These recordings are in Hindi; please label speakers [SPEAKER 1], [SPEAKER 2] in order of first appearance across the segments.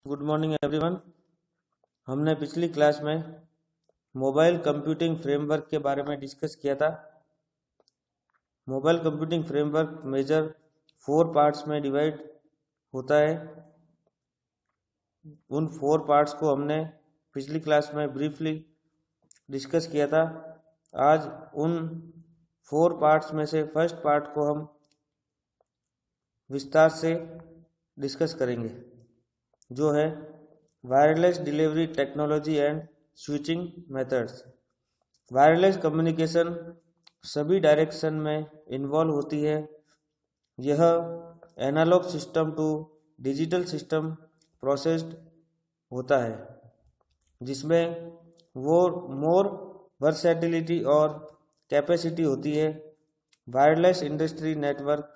[SPEAKER 1] Good morning everyone. हमने पिछली क्लास में मोबाइल कंप्यूटिंग फ्रेमवर्क के बारे में डिस्कस किया था। Mobile computing framework major 4 parts में डिवाइड होता है। उन 4 पार्ट्स को हमने पिछली क्लास में ब्रीफली डिस्कस किया था। आज उन 4 पार्ट्स में से फर्स्ट पार्ट को हम विस्तार से डिस्कस करेंगे, जो है wireless delivery technology and switching methods. Wireless communication सभी डायरेक्शन में इन्वॉल्व होती है। यह analog system to digital system processed होता है, जिसमें वो मोर वर्सेटिलिटी और कैपेसिटी होती है। वायरलेस इंडस्ट्री नेटवर्क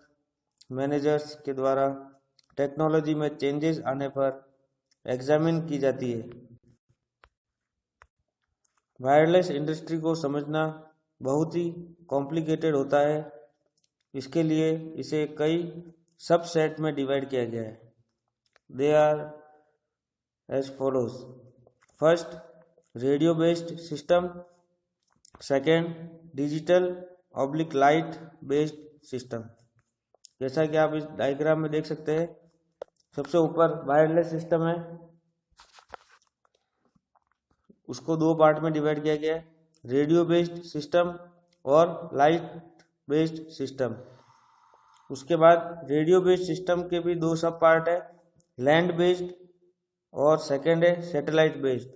[SPEAKER 1] मैनेजर्स के द्वारा टेक्नोलॉजी में चेंजेस आने पर एग्जामिन की जाती है। वायरलेस इंडस्ट्री को समझना बहुत ही कॉम्प्लिकेटेड होता है। इसके लिए इसे कई सबसेट में डिवाइड किया गया है। They are as follows. First, radio based system. Second, digital oblique light based system. जैसा कि आप इस डायग्राम में देख सकते हैं, सबसे ऊपर वायरलेस सिस्टम है, उसको 2 पार्ट में डिवाइड किया गया है, रेडियो बेस्ड सिस्टम और लाइट बेस्ड सिस्टम। उसके बाद रेडियो बेस्ड सिस्टम के भी 2 सब पार्ट है, लैंड बेस्ड और सेकेंड है सैटेलाइट बेस्ड।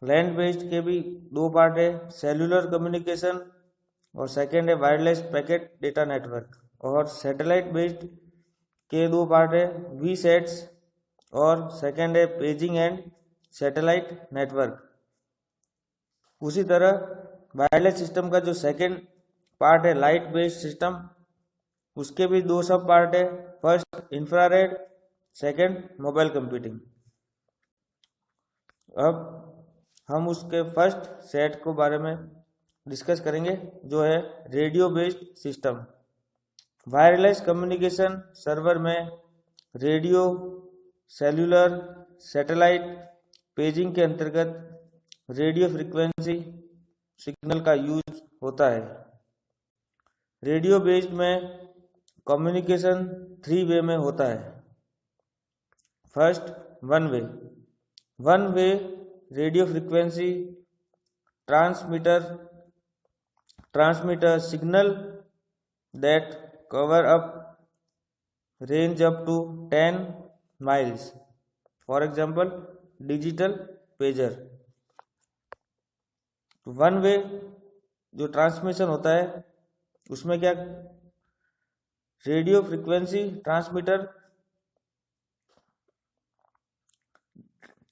[SPEAKER 1] लैंड बेस्ड के भी 2 पार्ट है, सेल्यूलर कम्युनिकेशन और सेकेंड है वायरलेस पैकेट डेटा नेटवर्क। और सैटेलाइट बेस्ड के 2 पार्ट है, वी सेट्स और सेकेंड है पेजिंग एंड सैटेलाइट नेटवर्क। उसी तरह वायरलेस सिस्टम का जो सेकेंड पार्ट है लाइट बेस्ड सिस्टम, उसके भी 2 सब पार्ट है, first infrared, second mobile computing. अब हम उसके फर्स्ट सेट को बारे में डिस्कस करेंगे, जो है radio based system. Wireless communication server में रेडियो, सेल्यूलर, सैटेलाइट, पेजिंग के अंतर्गत रेडियो फ्रीक्वेंसी सिग्नल का यूज होता है। रेडियो बेस्ड में कम्युनिकेशन 3 वे में होता है। First, one way radio frequency transmitter signal that cover up range up to 10 miles. For example, digital pager. One way जो ट्रांसमिशन होता है, उसमें क्या रेडियो फ्रीक्वेंसी ट्रांसमीटर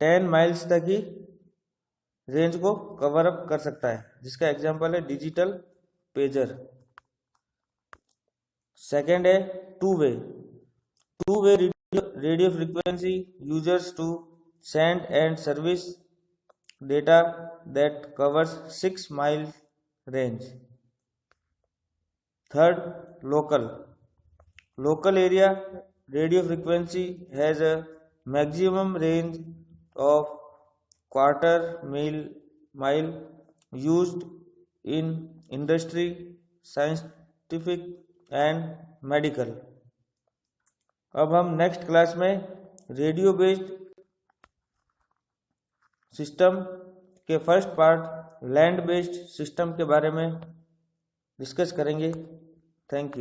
[SPEAKER 1] 10 माइल्स तक ही रेंज को कवर अप कर सकता है, जिसका एग्जांपल है डिजिटल पेजर। सेकेंड है two way radio frequency users to send and service data that covers 6 mile range. Third, local area radio frequency has a maximum range of quarter mile used in industry, scientific and medical. अब हम नेक्स्ट क्लास में रेडियो बेस्ड सिस्टम के first part land based system के बारे में डिस्कस करेंगे। Thank you.